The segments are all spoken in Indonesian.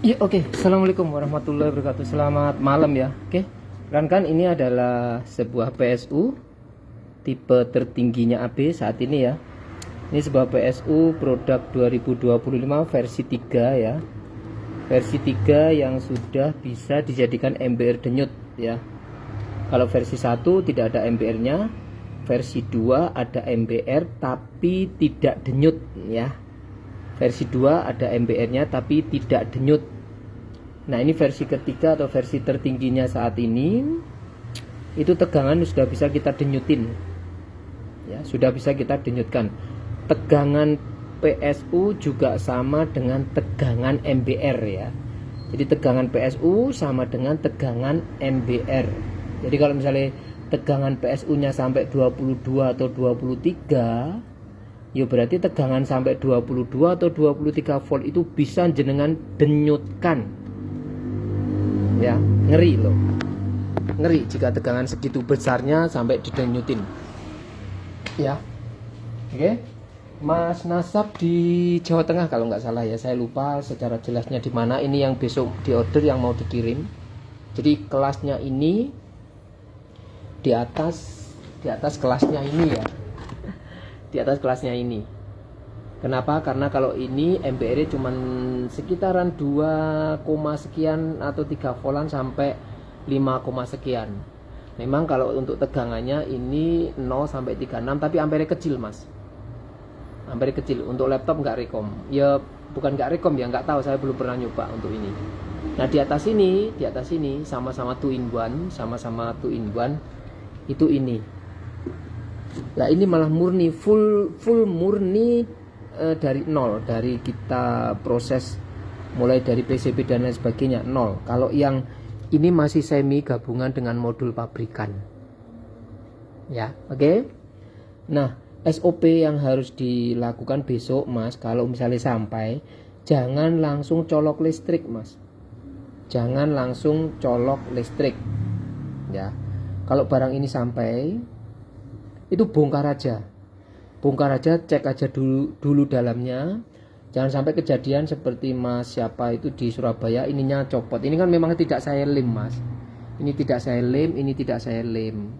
Ya, oke. Assalamualaikum warahmatullahi wabarakatuh. Selamat malam ya. Oke. Kan ini adalah sebuah PSU tipe tertingginya AB saat ini ya. Ini sebuah PSU produk 2025 versi 3 ya. Versi 3 yang sudah bisa dijadikan MBR denyut ya. Kalau versi 1 tidak ada MBR-nya. Versi 2 ada MBR tapi tidak denyut ya. Versi 2 ada MBR-nya tapi tidak denyut. Nah, ini versi ketiga atau versi tertingginya saat ini. Itu tegangan sudah bisa kita denyutin. Ya, sudah bisa kita denyutkan. Tegangan PSU juga sama dengan tegangan MBR ya. Jadi tegangan PSU sama dengan tegangan MBR. Jadi kalau misalnya tegangan PSU-nya sampai 22 atau 23, ya berarti tegangan sampai 22 atau 23 volt itu bisa jenengan denyutkan. Ya, ngeri loh. Ngeri jika tegangan segitu besarnya sampai didenyutin. Ya. Oke. Mas Nasab di Jawa Tengah kalau nggak salah ya. Saya lupa secara jelasnya di mana. Ini yang besok di order yang mau dikirim. Jadi kelasnya ini di atas kelasnya ini ya. Di atas kelasnya ini. Kenapa? Karena kalau ini MBR cuma sekitaran 2, sekian atau 3 volan sampai 5, sekian. Memang kalau untuk tegangannya ini 0 sampai 36 tapi ampere kecil, Mas. Ampere kecil. Untuk laptop nggak rekom. Ya bukan nggak rekom ya, nggak tahu, saya belum pernah nyoba untuk ini. Nah, di atas ini sama-sama 2 in 1, sama-sama 2 in 1 itu ini. Nah, ini malah murni full murni dari nol, dari kita proses mulai dari PCB dan lain sebagainya nol. Kalau yang ini masih semi gabungan dengan modul pabrikan. Ya, oke. Nah, SOP yang harus dilakukan besok, Mas, kalau misalnya sampai, jangan langsung colok listrik, Mas. Jangan langsung colok listrik. Ya. Kalau barang ini sampai, itu bongkar aja, cek aja dulu dalamnya. Jangan sampai kejadian seperti Mas siapa itu di Surabaya, ininya copot. Ini kan memang tidak saya lem, Mas. Ini tidak saya lem, ini tidak saya lem.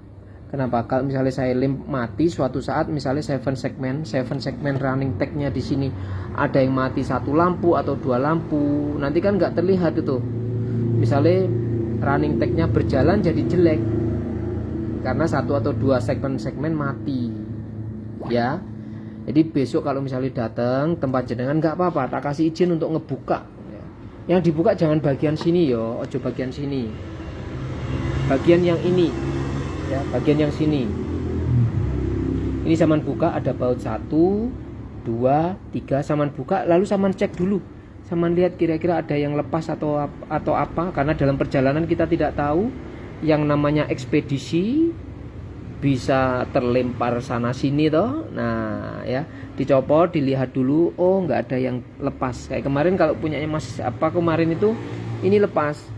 Kenapa? Kalau misalnya saya lem mati suatu saat, misalnya 7 segmen running tag-nya di sini ada yang mati 1 lampu atau 2 lampu, nanti kan nggak terlihat itu. Misalnya running tag-nya berjalan jadi jelek karena 1 atau 2 segmen mati. Ya, jadi besok kalau misalnya datang tempat jenengan nggak apa-apa, tak kasih izin untuk ngebuka ya. Yang dibuka jangan bagian sini yo, ojo bagian sini, bagian yang ini ya, bagian yang sini. Ini saman buka ada baut 1, 2, 3, saman buka, lalu saman cek dulu, saman lihat kira-kira ada yang lepas atau apa, karena dalam perjalanan kita tidak tahu yang namanya ekspedisi bisa terlempar sana sini toh. Nah ya, dicopot, dilihat dulu, oh nggak ada yang lepas. Kayak kemarin kalau punyanya Mas apa kemarin itu, ini lepas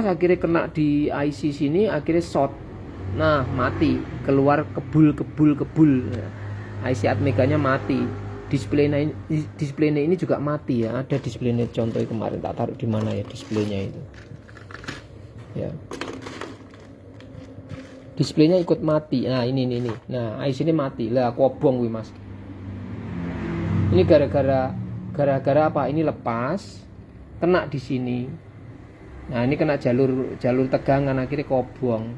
akhirnya kena di IC sini, akhirnya short. Nah mati, keluar kebul. IC Atmeganya mati. Displaynya ini juga mati ya. Ada displaynya contohnya kemarin, tak taruh di mana ya displaynya itu ya. Displaynya ikut mati. Nah ini. Nah IC ini mati lah, kobong wih, Mas. Ini gara-gara apa? Ini lepas, kena di sini. Nah ini kena jalur tegangan, akhirnya kobong.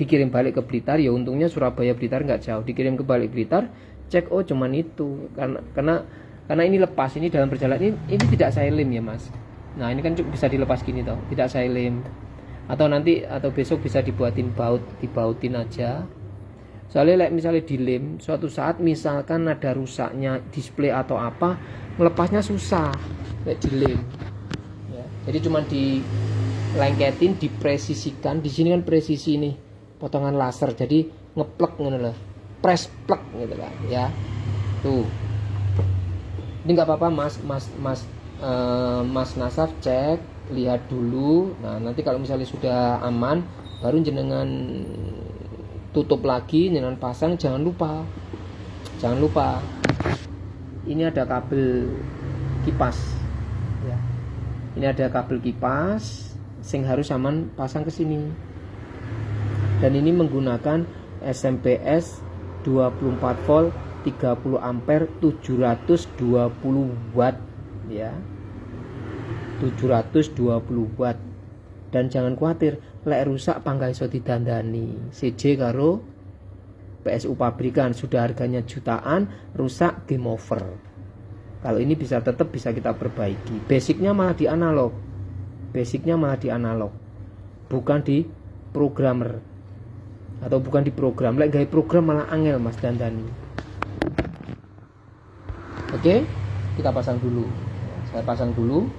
Dikirim balik ke Blitar. Ya untungnya Surabaya Blitar nggak jauh. Dikirim ke balik Blitar, cek oh cuman itu. Karena ini lepas, ini dalam perjalanan ini tidak saya lem ya, Mas. Nah ini kan bisa dilepas gini toh, tidak saya lem. Atau besok bisa dibautin aja. Soalnya misalnya dilem, suatu saat misalkan ada rusaknya display atau apa, melepasnya susah kayak dilem ya. Jadi cuma dilengketin, dipresisikan. Di sini kan presisi nih, potongan laser, jadi ngeplek gitu loh, press plug gitu kan ya. Tuh ini nggak apa-apa, Mas Nasaf, cek, lihat dulu. Nah nanti kalau misalnya sudah aman, baru jenengan tutup lagi, jenengan pasang. Jangan lupa ini ada kabel kipas Ini ada kabel kipas sing harus sampean pasang ke sini. Dan ini menggunakan SMP-S 24 volt 30 ampere 720 watt ya. 720 watt. Dan jangan khawatir, lek rusak pangga iso didandani. CJ karo PSU pabrikan sudah harganya jutaan, rusak game over. Kalau ini tetap bisa kita perbaiki. Basicnya malah di analog. Bukan di programmer. Atau bukan di program. Lek gawe program malah angel Mas dandani. Oke, kita pasang dulu. Saya pasang dulu.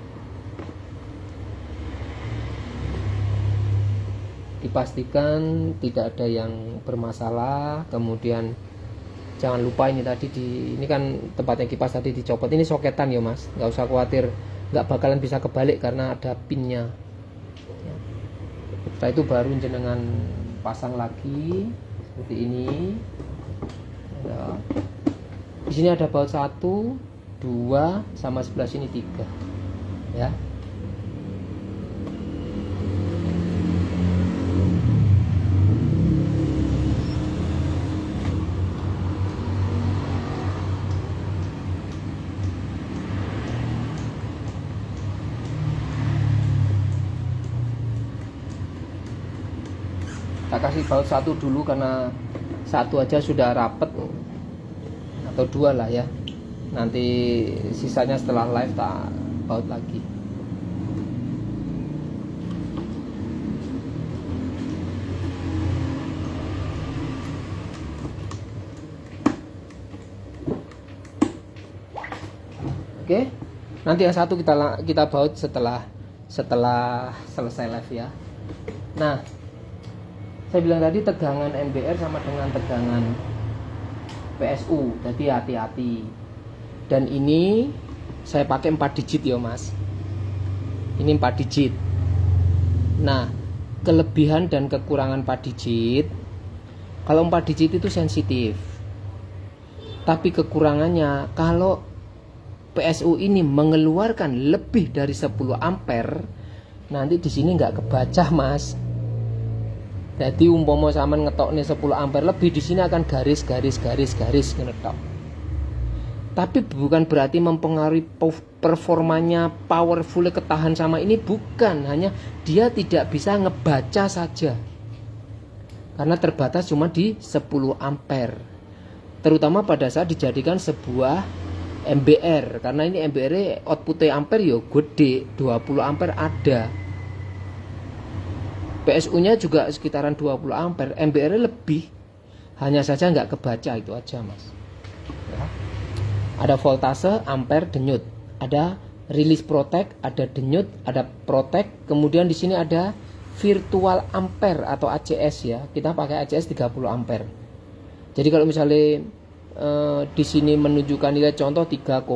Dipastikan tidak ada yang bermasalah. Kemudian jangan lupa ini tadi ini kan tempatnya kipas tadi dicopot. Ini soketan ya Mas, nggak usah khawatir, nggak bakalan bisa kebalik karena ada pinnya ya. Setelah itu baru jenengan pasang lagi seperti ini ya. Di sini ada baut 1, 2, sama sebelah sini 3 ya. Kita kasih baut 1 dulu karena 1 aja sudah rapet, atau 2 lah ya. Nanti sisanya setelah live tak baut lagi. Oke, nanti yang 1 kita baut setelah selesai live ya. Nah, saya bilang tadi tegangan MBR sama dengan tegangan PSU, jadi hati-hati. Dan ini saya pakai 4 digit ya Mas. Ini 4 digit. Nah, kelebihan dan kekurangan 4 digit. Kalau 4 digit itu sensitif. Tapi kekurangannya kalau PSU ini mengeluarkan lebih dari 10 ampere, nanti di sini nggak kebaca Mas. Jadi umpama sampean ngetokne 10 ampere lebih, di sini akan garis ngetok. Tapi bukan berarti mempengaruhi performanya, powerful ketahan sama ini, bukan, hanya dia tidak bisa ngebaca saja. Karena terbatas cuma di 10 ampere. Terutama pada saat dijadikan sebuah MBR, karena ini MBR outputnya ampere ya gede, 20 ampere ada. PSU-nya juga sekitaran 20 ampere, MBR lebih, hanya saja nggak kebaca, itu aja Mas ya. Ada voltase, ampere, denyut, ada release protect, ada denyut, ada protect, kemudian di sini ada virtual ampere atau ACS ya. Kita pakai ACS 30 ampere. Jadi kalau misalnya di sini menunjukkan nilai contoh 3,1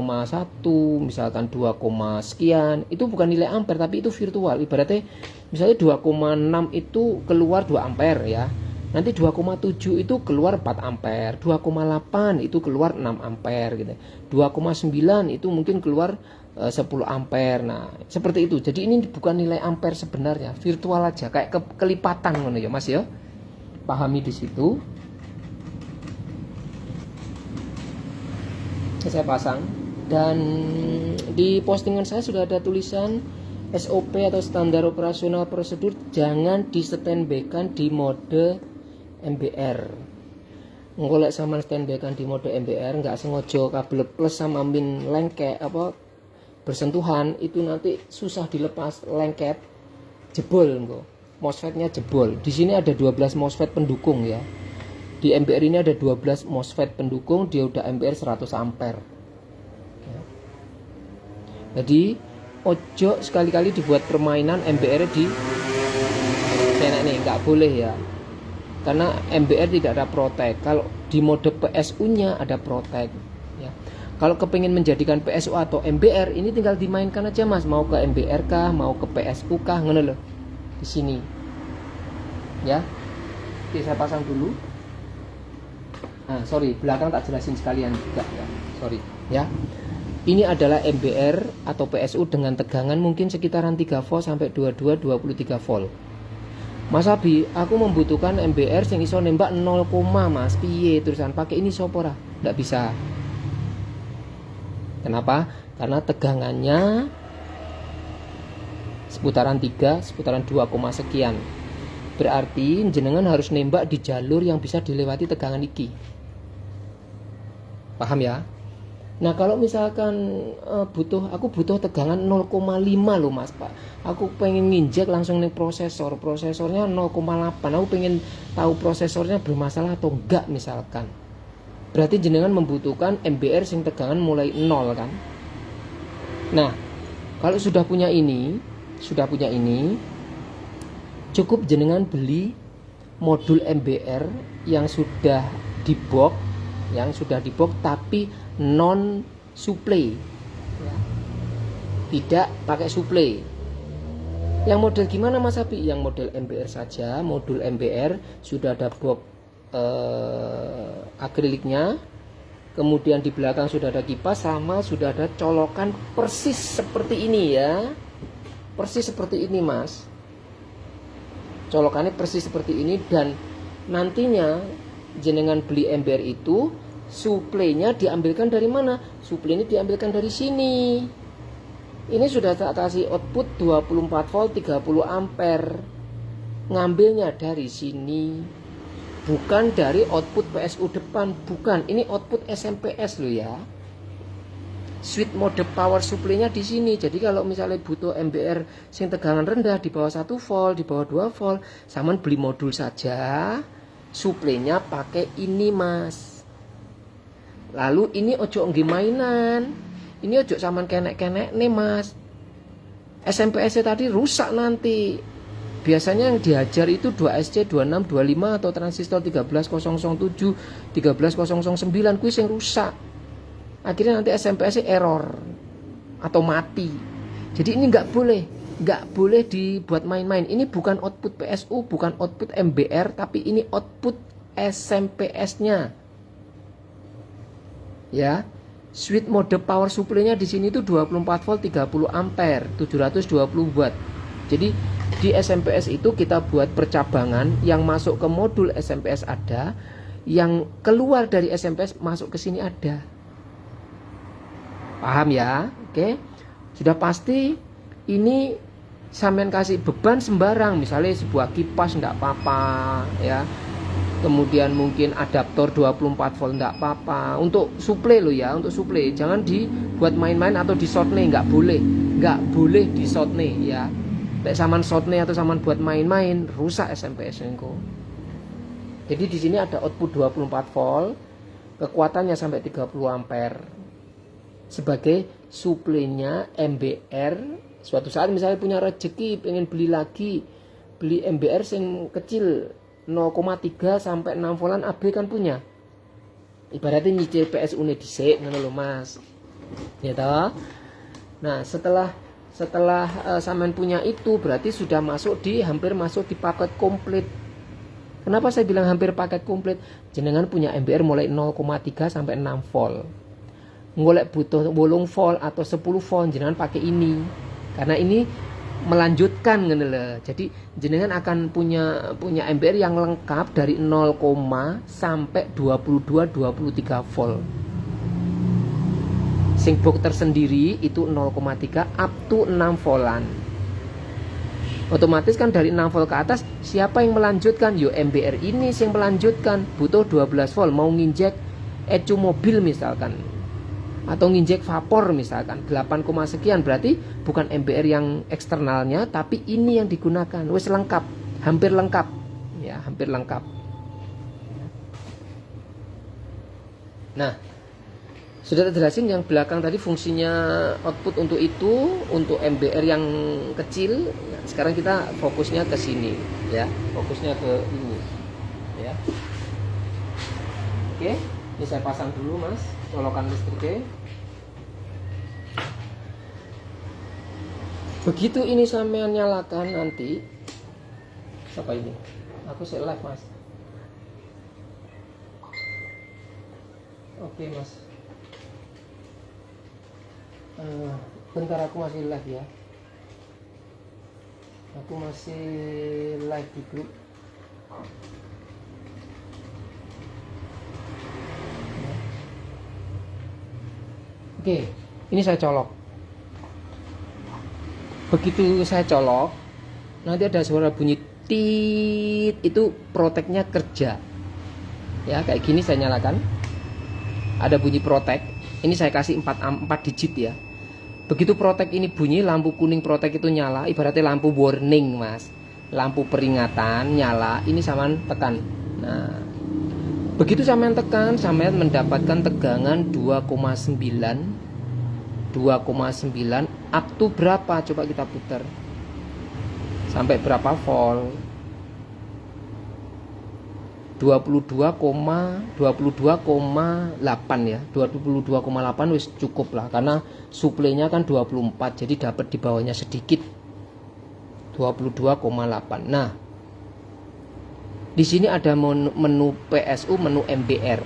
misalkan 2, sekian, itu bukan nilai ampere tapi itu virtual. Ibaratnya misalnya 2,6 itu keluar 2 ampere ya, nanti 2,7 itu keluar 4 ampere, 2,8 itu keluar 6 ampere gitu, 2,9 itu mungkin keluar 10 ampere. Nah seperti itu. Jadi ini bukan nilai ampere sebenarnya, virtual aja, kayak kelipatan ngono ya Mas ya, pahami di situ. Saya pasang, dan di postingan saya sudah ada tulisan SOP atau standar operasional prosedur, jangan di standby-kan di mode MBR. Ngolek sama standby-kan di mode MBR nggak sengaja kabel plus sama min lengket bersentuhan, itu nanti susah dilepas, lengket jebol engko. MOSFET-nya jebol. Di sini ada 12 MOSFET pendukung ya. Di MBR ini ada 12 MOSFET pendukung, dia udah MBR 100 ampere ya. Jadi ojo sekali-kali dibuat permainan MBR di enak nih, nggak boleh ya, karena MBR tidak ada protect. Kalau di mode PSU nya ada protect ya. Kalau kepingin menjadikan PSU atau MBR, ini tinggal dimainkan aja Mas, mau ke MBR kah, mau ke PSU kah, ngono loh di sini ya. Oke, saya pasang dulu. Nah, sorry, belakang tak jelasin sekalian juga ya. Sorry ya. Ini adalah MBR atau PSU dengan tegangan mungkin sekitaran 3 volt sampai 23 volt. Mas Abi, aku membutuhkan MBR yang iso nembak 0, Mas. Piye terusan pakai ini sopora? Nggak bisa. Kenapa? Karena tegangannya seputaran 3, seputaran 2, sekian. Berarti jenengan harus nembak di jalur yang bisa dilewati tegangan iki. Paham ya? Nah, kalau misalkan aku butuh tegangan 0,5 loh Mas Pak. Aku pengen nginjek langsung nih prosesornya 0,8. Aku pengen tahu prosesornya bermasalah atau enggak misalkan. Berarti jenengan membutuhkan MBR sing tegangan mulai 0 kan. Nah, kalau sudah punya ini, cukup jenengan beli modul MBR yang sudah di box, tapi non supply, ya. Tidak pakai supply. Yang model gimana Mas Abi? Yang model MBR saja. Modul MBR sudah ada box akriliknya, kemudian di belakang sudah ada kipas, sama sudah ada colokan persis seperti ini ya, persis seperti ini Mas. Colokannya persis seperti ini, dan nantinya jenengan beli MBR itu suplainya diambilkan dari mana? Suplainya diambilkan dari sini. Ini sudah tak kasih output 24 volt 30 ampere. Ngambilnya dari sini. Bukan dari output PSU depan, bukan. Ini output SMPS loh ya. Switch mode power supply-nya di sini. Jadi kalau misalnya butuh MBR sing tegangan rendah di bawah 1 volt, di bawah 2 volt, saman beli modul saja. Supply-nya pakai ini Mas. Lalu ini ojo nggih mainan. Ini ojo saman kenek-kenek nih Mas. SMPS-nya tadi rusak nanti. Biasanya yang diajar itu 2SC 2625 atau transistor 13007, 13009 kuwi sing rusak. Akhirnya nanti SMPS error atau mati. Jadi ini nggak boleh dibuat main-main. Ini bukan output PSU, bukan output MBR, tapi ini output SMPS-nya. Ya. Switch mode power supply-nya di sini itu 24 volt 30 ampere, 720 watt. Jadi di SMPS itu kita buat percabangan, yang masuk ke modul SMPS ada, yang keluar dari SMPS masuk ke sini ada. Paham ya? Oke. Sudah pasti ini sampean kasih beban sembarang, misalnya sebuah kipas enggak apa-apa ya. Kemudian mungkin adaptor 24 volt enggak apa-apa. Untuk suplai lo ya, untuk suplai. Jangan dibuat main-main atau di shortney, enggak boleh. Enggak boleh di shortney ya. Lek saman shortney atau saman buat main-main, rusak SMPS engko. Jadi di sini ada output 24 volt, kekuatannya sampai 30 ampere. Sebagai suplainya MBR. Suatu saat misalnya punya rezeki pengen beli lagi, beli MBR yang kecil 0,3 sampai 6 voltan AB kan punya. Ibaratnya nyicil PSU ne dhisik ngono lho Mas. Ya toh? Nah, setelah sampean punya itu berarti sudah hampir masuk di paket komplit. Kenapa saya bilang hampir paket komplit? Jenengan punya MBR mulai 0,3 sampai 6 volt. Ngolek butuh 8 volt atau 10 volt jenengan pakai ini. Karena ini melanjutkan ngene lho. Jadi jenengan akan punya MBR yang lengkap dari 0, sampai 22 23 volt. Sing box tersendiri itu 0,3 up to 6 voltan. Otomatis kan dari 6 volt ke atas siapa yang melanjutkan? Yo MBR ini yang melanjutkan. Butuh 12 volt mau nginjek ecu mobil misalkan, atau nginjek vapor misalkan 8, sekian, berarti bukan MBR yang eksternalnya tapi ini yang digunakan. Wes lengkap, hampir lengkap. Ya, hampir lengkap. Nah, sudah terjelasin yang belakang tadi fungsinya output untuk itu, untuk MBR yang kecil. Nah, sekarang kita fokusnya ke sini, ya, fokusnya ke ini, ya. Oke, ini saya pasang dulu Mas, colokan listriknya. Begitu ini sampean nyalakan nanti, apa ini? Aku saya live Mas. Oke Mas. Bentar, aku masih live ya. Aku masih live di grup. Oke, ini saya colok. Begitu saya colok, nanti ada suara bunyi tit, itu proteknya kerja. Ya, kayak gini saya nyalakan. Ada bunyi protek. Ini saya kasih 4 digit ya. Begitu protek ini bunyi, lampu kuning protek itu nyala, ibaratnya lampu warning, Mas. Lampu peringatan nyala, ini sampean tekan. Nah, begitu sampean tekan, sampean mendapatkan tegangan 2,9 up to berapa? Coba kita putar. Sampai berapa volt? 22,8 ya. 22,8 wis cukup lah, karena suplainya kan 24, jadi dapat di bawahnya sedikit. 22,8. Nah, di sini ada menu PSU, menu MBR.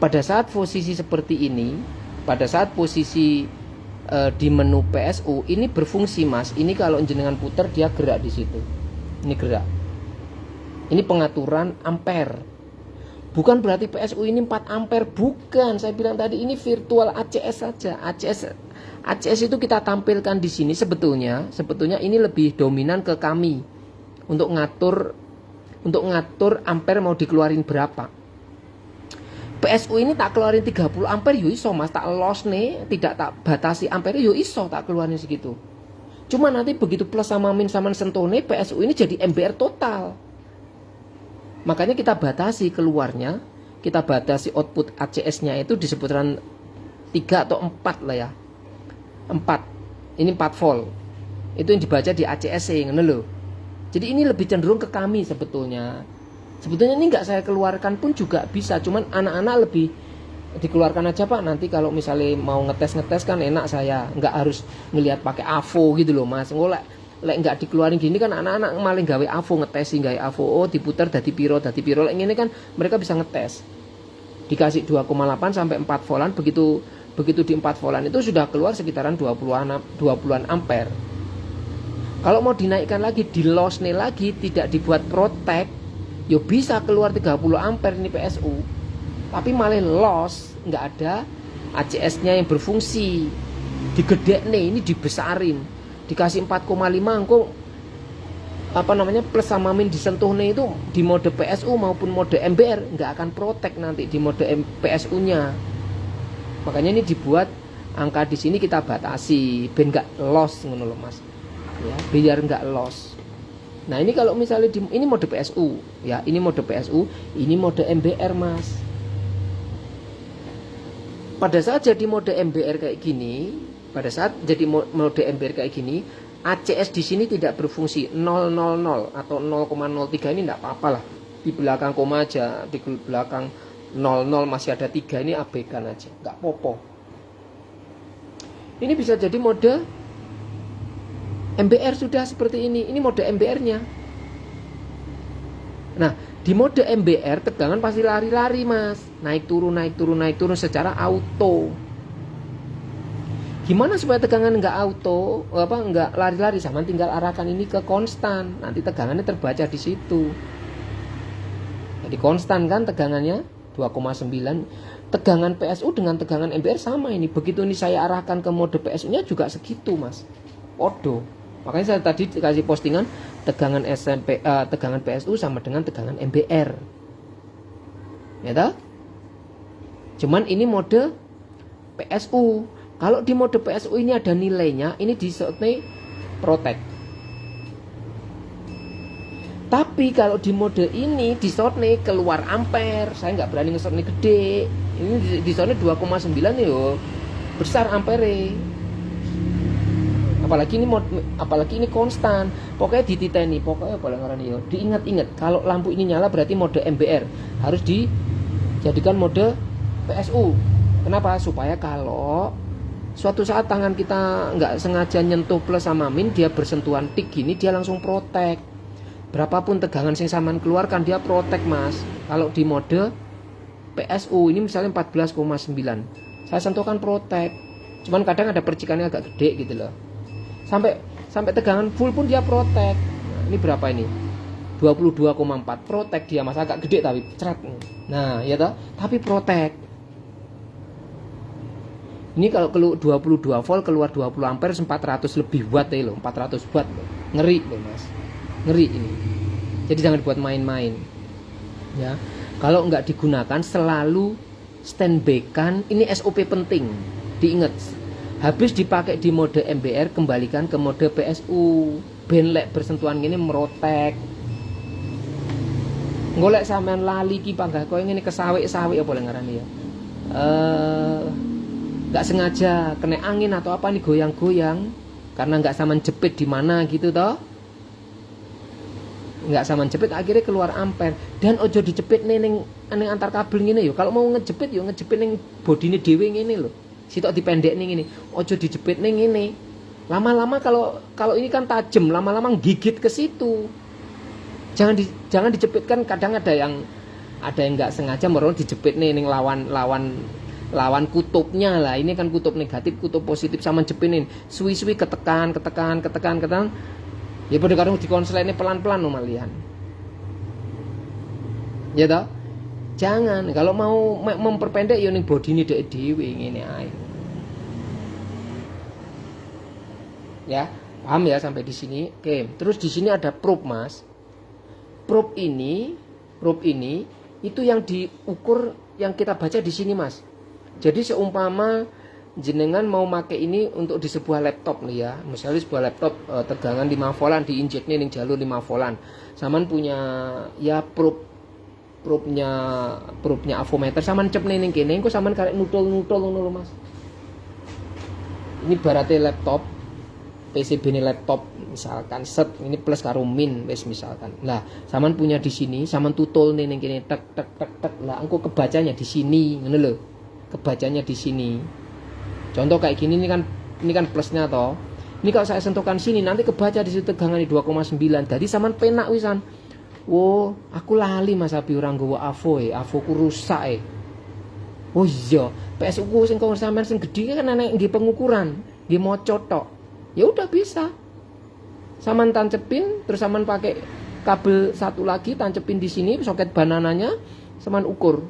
Pada saat posisi seperti ini, pada saat posisi di menu PSU ini berfungsi, Mas. Ini kalau jenengan putar dia gerak di situ. Ini gerak. Ini pengaturan ampere. Bukan berarti PSU ini 4 ampere, bukan. Saya bilang tadi ini virtual ACS saja. ACS itu kita tampilkan di sini sebetulnya ini lebih dominan ke kami untuk ngatur ampere mau dikeluarin berapa. PSU ini tak keluarin 30 ampere yo iso, Mas, tak los nih, tidak tak batasi ampere yo iso tak keluarin segitu. Cuma nanti begitu plus sama min sama sentone, PSU ini jadi MBR total. Makanya kita batasi keluarnya, kita batasi output ACS-nya itu di seputaran 3 atau 4 lah ya. 4. Ini 4 volt. Itu yang dibaca di ACS ngono lho. Jadi ini lebih cenderung ke kami sebetulnya. Sebetulnya ini nggak saya keluarkan pun juga bisa, cuman anak-anak lebih dikeluarkan aja, Pak. Nanti kalau misalnya mau ngetes kan enak, saya nggak harus ngelihat pakai AVO gitu loh, Mas. Lek nggak dikeluarin gini kan anak-anak maling gawe AVO, ngetesi gawe AVO, oh diputar dadi piro. Lek ini kan mereka bisa ngetes. Dikasih 2,8 sampai 4 voltan, begitu di 4 voltan itu sudah keluar sekitaran 20-an ampere. Kalau mau dinaikkan lagi, di loss nih lagi, tidak dibuat protect, yo bisa keluar 30 ampere ini PSU. Tapi malah loss, nggak ada ACS-nya yang berfungsi. Digedek nih, ini dibesarin. Dikasih 4,5 engko plus sama min disentuh nih, itu di mode PSU maupun mode MBR nggak akan protect nanti di mode PSU-nya. Makanya ini dibuat angka di sini kita batasi ben nggak loss ngono loh, Mas. Ya, biar nggak loss. Nah, ini kalau misalnya ini mode PSU, ya, ini mode PSU, ini mode MBR, Mas. Pada saat jadi mode MBR kayak gini, ACS di sini tidak berfungsi 000 atau 0,03 ini enggak apa-apa lah. Di belakang koma aja, di belakang 00 masih ada 3, ini abaikan aja, enggak apa-apa. Ini bisa jadi mode MBR sudah seperti ini. Ini mode MBR-nya. Nah, di mode MBR tegangan pasti lari-lari, Mas. Naik turun secara auto. Gimana supaya tegangan nggak auto, nggak lari-lari, sama tinggal arahkan ini ke konstan. Nanti tegangannya terbaca di situ. Jadi konstan kan tegangannya 2,9. Tegangan PSU dengan tegangan MBR sama ini. Begitu ini saya arahkan ke mode PSU-nya juga segitu, Mas. Podo. Makanya saya tadi kasih postingan tegangan tegangan PSU sama dengan tegangan MBR. Ya toh? Cuman ini mode PSU. Kalau di mode PSU ini ada nilainya, ini di shortnya protect. Tapi kalau di mode ini di shortnya keluar ampere, saya nggak berani nge-shortnya gede. Ini di shortnya 2,9 yo, besar ampere. Apalagi ini konstan. Pokoknya dititeni, pokoknya boleh ngarani yo. Diingat-ingat, kalau lampu ini nyala berarti mode MBR, harus dijadikan mode PSU. Kenapa? Supaya kalau suatu saat tangan kita nggak sengaja nyentuh plus sama min, dia bersentuhan tik gini, dia langsung protect. Berapapun tegangan yang saman keluarkan, dia protect, Mas. Kalau di mode PSU ini misalnya 14,9, saya sentuhkan protect. Cuman kadang ada percikannya agak gede gitu loh. Sampai tegangan full pun dia protek. Nah, ini berapa ini? 22,4 protek dia Mas, agak gede tapi ceret. Nah, ya toh, tapi protek. Ini kalau 22 volt keluar 20 ampere 400 lebih watt ya loh, 400 watt loh. Ngeri loh Mas. Ngeri ini. Jadi jangan dibuat main-main. Ya. Kalau nggak digunakan selalu standby kan, ini SOP penting. Diingat. Habis dipakai di mode MBR kembalikan ke mode PSU. Ben lek bersentuhan gini merotek. Golek sampean lali ki panggah koyo ngene kesawik-sawik apa lek ngarani ya. Nggak sengaja kena angin atau apa nih goyang-goyang karena nggak saman jepit di mana gitu toh, nggak saman jepit akhirnya keluar ampere. Dan ojo dijepit ning antar kabel gini yo, kalau mau ngejepit yo ngejepit ning bodine dhewe ngene lho, sitok dipendek ning ini, ojo dijepit ning ini. Lama-lama kalau ini kan tajam, lama-lama gigit ke situ. Jangan dijepitkan. Kadang ada yang nggak sengaja meron dijepit nih lawan kutubnya lah. Ini kan kutub negatif, kutub positif sama jepinin. Suwi-suwi ketekan. Ya pada kadang dikonslet ini pelan-pelan nomalian. Ya toh? Jangan. Kalau mau memperpendek ya ning bodine dhewe ngene ae. Ya, paham ya sampai di sini? Oke, terus di sini ada probe, Mas. Probe ini itu yang diukur yang kita baca di sini, Mas. Jadi seumpama jenengan mau make ini untuk di sebuah laptop nih ya. Misalnya sebuah laptop tegangan 5 voltan diinjek nih jalur 5 voltan. Saman punya ya probe-nya avometer saman cep nih kene engko saman karek nutul ngono lho, Mas. Ini baratnya laptop PCB ini laptop misalkan set ini plus karo min wis misalkan. Lah, saman punya di sini, saman tutul nih kene tek. Lah engko kebacanya di sini, ngono lho. Kebacanya di sini. Contoh kayak gini ini kan plusnya toh. Ini kalau saya sentuhkan sini nanti kebaca di situ tegangan 2,9. Jadi saman penak wisan. Oh, aku lali Mas Abi orang gowo avo ku rusak Oh iya, PSU ku sing kok sampean sing gedhe kan enek nggih pengukuran, nggih maca tok. Ya udah bisa. Saman tancepin, terus saman pakai kabel satu lagi tancepin di sini soket banananya, saman ukur.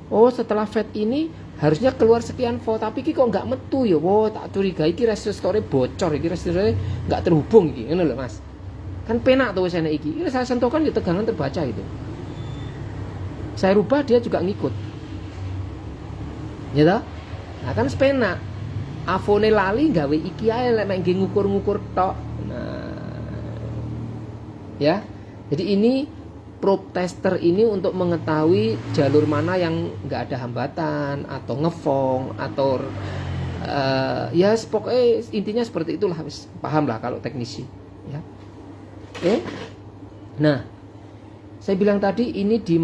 Oh, setelah FET ini harusnya keluar sekian volt, tapi iki kok nggak metu ya. Wow, tak curiga iki resistornya bocor, iki resistornya nggak terhubung iki. Ngono lho, Mas. Kan penak tuh wis enek iki. Ini saya sentuhkan ya tegangan terbaca itu. Saya rubah dia juga ngikut. Ya toh? Nah, kan sepenak. Avone lali gawe iki ae lek mek ngukur-ngukur tok. Nah. Ya. Jadi ini probe tester ini untuk mengetahui jalur mana yang enggak ada hambatan atau ngefong atau ya pokoknya intinya seperti itulah, paham lah kalau teknisi, ya. Oke. Nah, saya bilang tadi ini di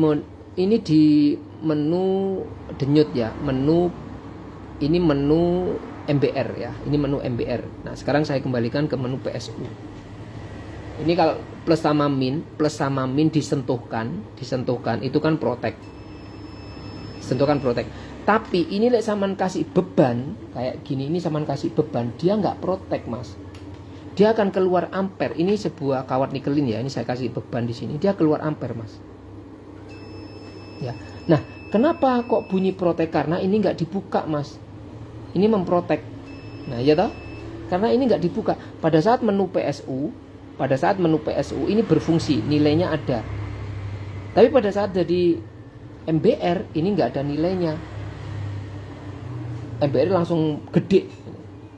menu denyut ya, ini menu MBR ya, ini menu MBR. Nah, sekarang saya kembalikan ke menu PSU. Ini kalau plus sama min disentuhkan itu kan protek. Sentuhkan protek. Tapi ini lek saman kasih beban kayak gini, ini saman kasih beban, dia nggak protek, Mas. Dia akan keluar ampere. Ini sebuah kawat nikelin ya. Ini saya kasih beban di sini, dia keluar ampere, Mas. Ya. Nah, kenapa kok bunyi protek? Karena ini nggak dibuka, Mas. Ini memprotek. Nah, ya toh? Karena ini nggak dibuka. Pada saat menu PSU ini berfungsi, nilainya ada. Tapi pada saat jadi MBR ini nggak ada nilainya. MBR langsung gede.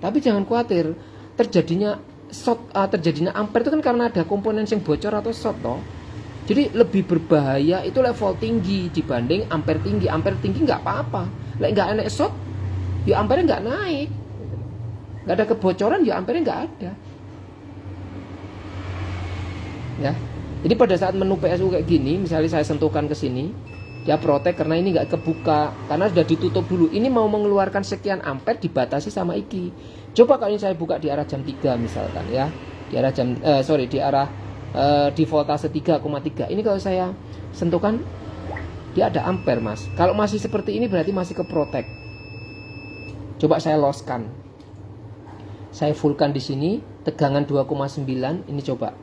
Tapi jangan khawatir, terjadinya ampere itu kan karena ada komponen yang bocor atau short toh. Jadi lebih berbahaya itu level tinggi dibanding ampere tinggi. Ampere tinggi nggak apa-apa. Lek nggak enak short, ya ampere nggak naik. Nggak ada kebocoran, ya ampere nggak ada. Ya. Jadi pada saat menu PSU kayak gini, misalnya saya sentuhkan ke sini, dia protek karena ini nggak kebuka, karena sudah ditutup dulu. Ini mau mengeluarkan sekian ampere dibatasi sama iki. Coba kalau ini saya buka di arah jam 3 misalkan ya, di arah di voltase 3,3. Ini kalau saya sentuhkan dia ada ampere, Mas. Kalau masih seperti ini berarti masih ke protek. Coba saya loskan. Saya fullkan di sini, tegangan 2,9, ini coba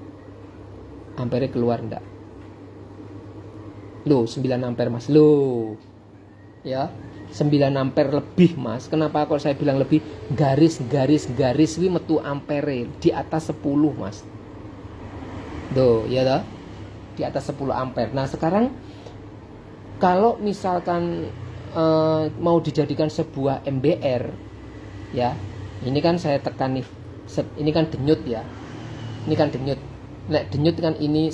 ampere keluar enggak? Loh, 9 ampere Mas. Loh. Ya, 9 ampere lebih Mas. Kenapa kalau saya bilang lebih? Garis wi metu ampere di atas 10 Mas. Tuh, ya toh? Di atas 10 ampere. Nah, sekarang kalau misalkan mau dijadikan sebuah MBR, ya, ini kan saya tekan nih, ini kan denyut ya, ini kan denyut. Nek denyut kan ini,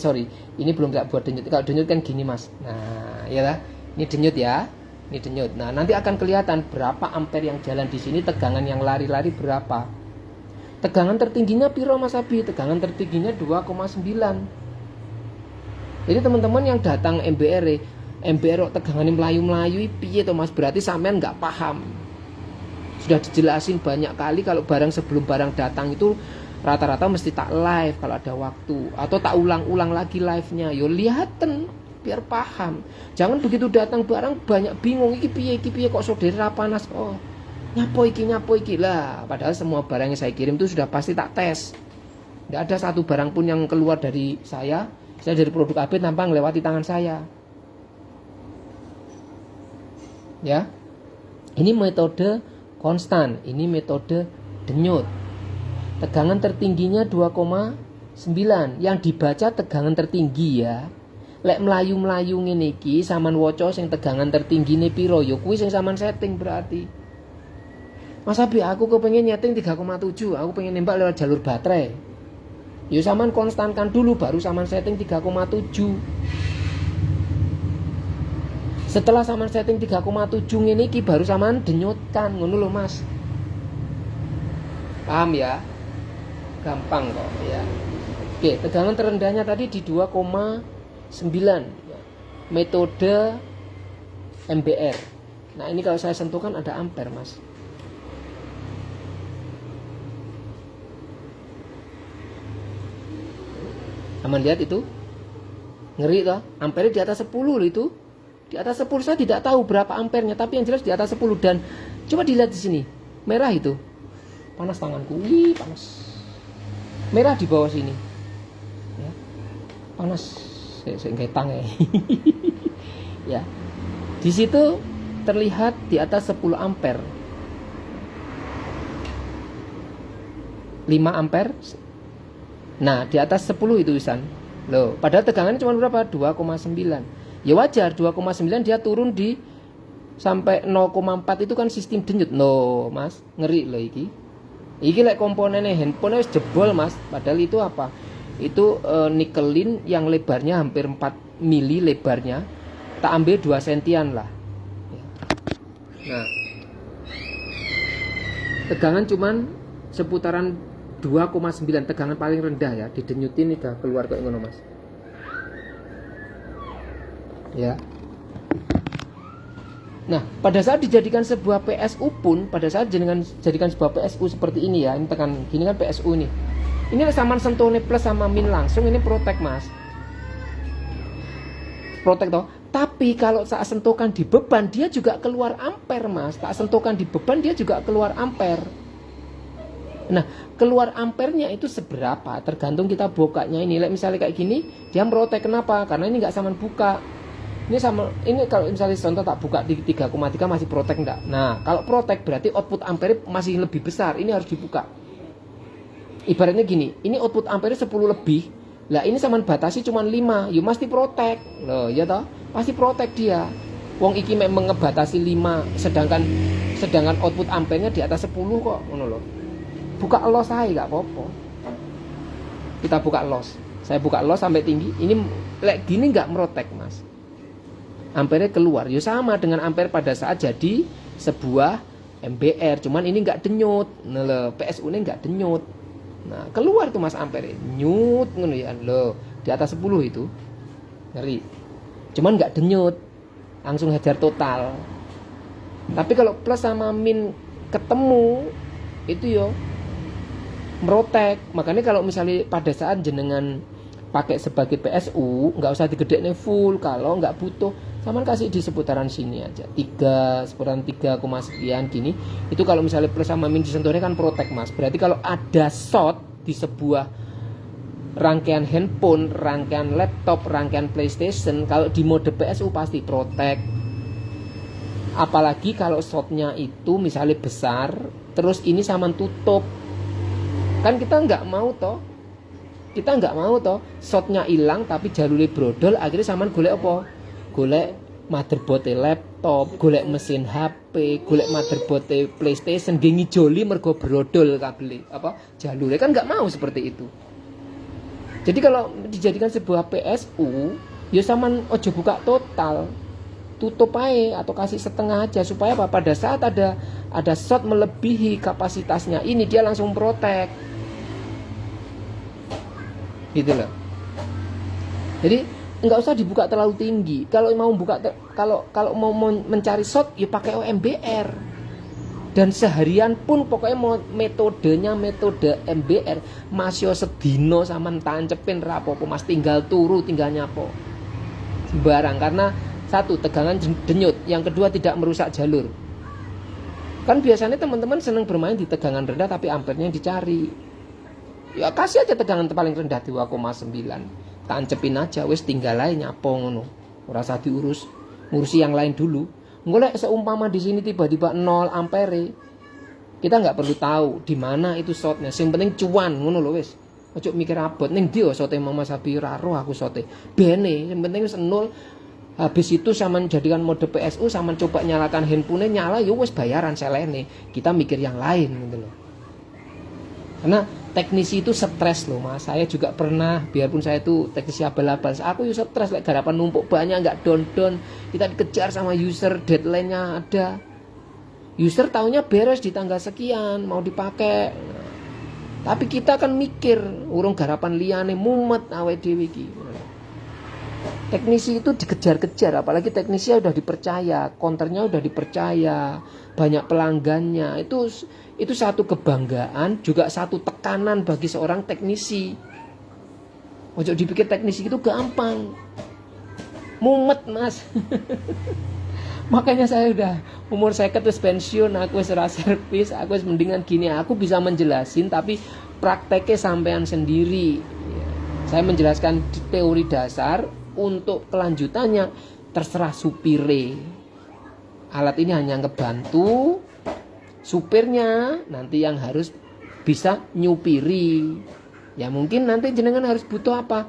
ini belum tak buat denyut. Kalau denyut kan gini Mas. Nah, ya lah, ini denyut ya, ini denyut. Nah, nanti akan kelihatan berapa ampere yang jalan di sini, tegangan yang lari-lari berapa. Tegangan tertingginya piro Mas Abi? Tegangan tertingginya 2,9. Jadi teman-teman yang datang MBR tegangannya melayu-melayu piye to Mas? Berarti sampean nggak paham. Sudah dijelasin banyak kali kalau barang sebelum barang datang itu rata-rata mesti tak live kalau ada waktu, atau tak ulang-ulang lagi live-nya. Yo lihaten biar paham. Jangan begitu datang barang banyak bingung iki piye kok saudara panas. Oh, nyapo iki lah. Padahal semua barang yang saya kirim itu sudah pasti tak tes. Tidak ada satu barang pun yang keluar dari saya dari produk AB tanpa melewati tangan saya. Ya. Ini metode konstan, ini metode denyut. Tegangan tertingginya 2,9. Yang dibaca tegangan tertinggi ya. Lek melayu-melayu ngene iki sampean waca sing tegangan tertinggine piro ya kuwi sing sampean setting berarti. Mas Abi, aku kepengen nyeting 3,7, aku pengen nembak lewat jalur baterai. Ya sampean konstankan dulu baru sampean setting 3,7. Setelah sampean setting 3,7 ngene iki baru sampean denyutkan, ngono lho Mas. Paham ya? Gampang kok ya. Oke, tegangan terendahnya tadi di 2,9 ya. Metode MBR. Nah, ini kalau saya sentuhkan ada ampere, Mas. Aman lihat itu? Ngeri toh? Ampere di atas 10 loh itu. Di atas 10 saya tidak tahu berapa ampernya, tapi yang jelas di atas 10. Dan coba dilihat di sini. Merah itu. Panas tanganku. Wih, panas. Merah di bawah sini. Ya. Panas. Saya ngetang ya. Ya. Di situ terlihat di atas 10 ampere. 5 ampere. Nah, di atas 10 itu Isan. Loh, padahal tegangannya cuma berapa? 2,9. Ya wajar, 2,9 dia turun di sampai 0,4 itu kan sistem denyut. Loh, Mas, ngeri loh iki. Iki lek komponennya handphone wis jebol, Mas. Padahal itu apa? Itu nikelin yang lebarnya hampir 4 mili lebarnya. Tak ambil 2 sentian lah. Nah, tegangan cuman seputaran 2,9, tegangan paling rendah ya, didenyutin udah keluar kayak ngono Mas. Ya. Nah, pada saat dijadikan sebuah PSU pun, pada saat jadikan sebuah PSU seperti ini ya, ini tekan gini kan PSU ini. Ini sama sentuhnya plus sama min langsung, ini protek Mas. Protek toh. Tapi kalau saat sentuhkan di beban dia juga keluar ampere Mas. Tak sentuhkan di beban dia juga keluar ampere. Nah, keluar ampernya itu seberapa tergantung kita bukanya ini. Misalnya kayak gini, dia merotek. Kenapa? Karena ini nggak sama buka. Ini kalau misalnya contoh tak buka di 3,3 masih protek enggak. Nah, kalau protek berarti output ampere masih lebih besar. Ini harus dibuka. Ibaratnya gini, ini output ampere 10 lebih. Lah ini sama batasi cuma 5. Ya mesti protek. Loh, ya toh? Pasti protek dia. Wong iki memang ngebatasi 5, sedangkan output ampernya di atas 10 kok, ngono loh. Buka los saya nggak apa-apa. Kita buka los. Saya buka los sampai tinggi. Ini lek gini nggak merotek Mas. Ampere keluar. Ya sama dengan ampere pada saat jadi sebuah MBR. Cuman ini nggak denyut. Nah, PSU ini nggak denyut. Nah keluar tuh Mas ampere. Nyut ngono ya. Loh di atas 10 itu. Ngeri. Cuman nggak denyut. Langsung hajar total. Tapi kalau plus sama min ketemu itu yo merotek. Makanya kalau misalnya pada saat jenengan pakai sebagai PSU nggak usah digedekne full. Kalau nggak butuh Saman kasih di seputaran sini aja, seputaran 3, sekian gini. Itu kalau misalnya plus sama min disentuhnya kan protect mas. Berarti kalau ada short di sebuah rangkaian handphone, rangkaian laptop, rangkaian PlayStation, kalau di mode PSU pasti protect. Apalagi kalau shotnya itu misalnya besar, terus ini saman tutup, kan kita nggak mau toh. Shotnya hilang tapi jalurnya brodol, akhirnya saman golek apa? Golek motherboard laptop, golek mesin HP, golek motherboard PlayStation, gengi joli mergo brodol kabel jalurnya, kan nggak mau seperti itu. Jadi kalau dijadikan sebuah PSU, ya saman ojo buka total, tutup aja atau kasih setengah aja, supaya apa? Pada saat ada shot melebihi kapasitasnya ini dia langsung protek, gitu loh. Jadi nggak usah dibuka terlalu tinggi. Kalau mau kalau mau mencari shot ya pakai OMBR. Dan seharian pun pokoknya mau metode MBR masih sedino sampean tancepin rapopo mas, tinggal turu tinggal nyapo sembarang, karena satu tegangan denyut, yang kedua tidak merusak jalur. Kan biasanya teman-teman seneng bermain di tegangan rendah tapi ampernya dicari. Ya kasih aja tegangan paling rendah 2,9. Tancepin aja, wis tinggal aja nyapo ngono. Ora usah ngurusi yang lain dulu. Ngolek seumpama di sini tiba-tiba 0 ampere, kita nggak perlu tahu di mana itu shotnya. Yang penting cuan ngono lho wis. Ojo mikir abot ning ndi shote Mama Sapi ora roh aku shote. Bene, yang penting wis 0. Habis itu saman jadikan mode PSU, saman coba nyalakan handphone nyala, ya wis bayaran selene. Kita mikir yang lain gitu loh. Karena teknisi itu stres loh mas. Saya juga pernah, biarpun saya itu teknisi abal-abal, aku juga stres, like garapan numpuk banyak, nggak down. Kita dikejar sama user, deadline-nya ada. User taunya beres di tanggal sekian, mau dipakai. Tapi kita kan mikir, urung garapan liane mumet awet dewe iki. Teknisi itu dikejar-kejar, apalagi teknisi udah dipercaya, konternya udah dipercaya, banyak pelanggannya. Itu satu kebanggaan, juga satu tekanan bagi seorang teknisi. Ojo dipikir teknisi itu gampang, mumet mas. Makanya saya udah umur saya terus pensiun, aku ora servis, aku mendingan gini, aku bisa menjelasin tapi prakteknya sampean sendiri. Saya menjelaskan teori dasar, untuk kelanjutannya terserah supire. Alat ini hanya ngebantu, supirnya nanti yang harus bisa nyupiri. Ya mungkin nanti jenengan harus butuh apa?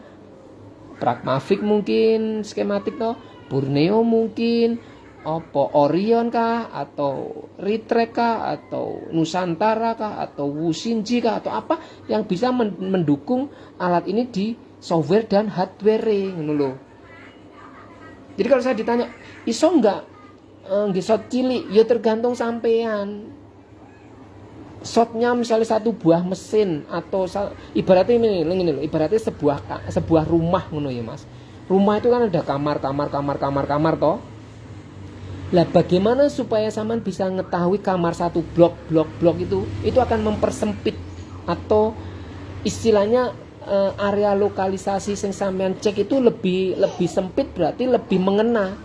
Pragmatic mungkin, skematik toh, Borneo mungkin, Orion kah, atau Ritrek kah, atau Nusantara kah, atau Wushinji kah, atau apa yang bisa mendukung alat ini di software dan hardware ngono lho. Jadi kalau saya ditanya, iso enggak shot cilik? Ya tergantung sampean. Shotnya misalnya satu buah mesin, atau ibaratnya ini lho, ibaratnya sebuah rumah ngono ya Mas. Rumah itu kan ada kamar toh. Lah bagaimana supaya sampean bisa mengetahui kamar satu blok itu akan mempersempit, atau istilahnya area lokalisasi yang sampean cek itu lebih sempit, berarti lebih mengena.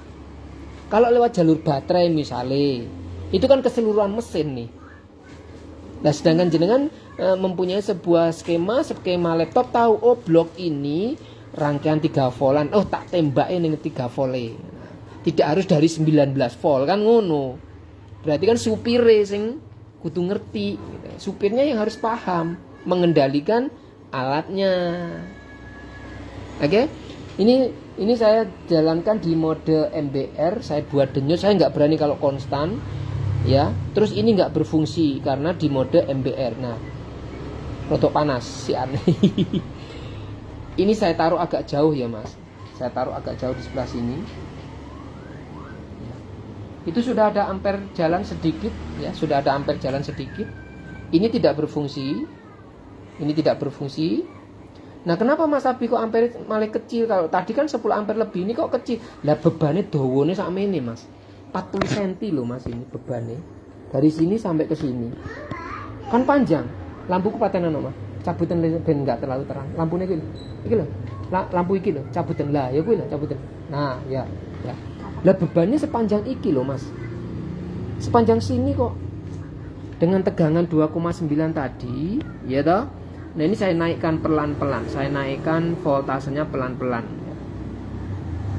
Kalau lewat jalur baterai misalnya, itu kan keseluruhan mesin nih. Nah sedangkan jenengan mempunyai sebuah skema laptop, tahu oh blok ini rangkaian 3 voltan, oh tak tembakin yang 3 volt. Tidak harus dari 19 volt kan ngono. Berarti kan supire sing kudu ngerti. Supirnya yang harus paham mengendalikan alatnya. Oke. Ini saya jalankan di mode MBR, saya buat denyut, saya nggak berani kalau konstan ya. Terus ini nggak berfungsi karena di mode MBR. Nah, rotok panas si aneh. Ini saya taruh agak jauh ya Mas. Saya taruh agak jauh di sebelah sini. Itu sudah ada ampere jalan sedikit ya, sudah ada ampere jalan sedikit. Ini tidak berfungsi. Nah kenapa Mas Abi kok ampere malah kecil? Kalau tadi kan 10 ampere lebih, ini kok kecil. Lah bebannya dawane sakmene Mas, 40 cm loh Mas, ini bebannya dari sini sampai ke sini kan panjang. Lampuku patenan Mas, cabutan ben enggak terlalu terang. Lampunya iki lho, lampu iki lho, cabutan lah ya kuwi lho cabutan. Nah ya Lah bebannya sepanjang iki loh mas, sepanjang sini kok, dengan tegangan 2,9 tadi, ya toh. Nah ini saya naikkan pelan-pelan, saya naikkan voltasenya pelan-pelan.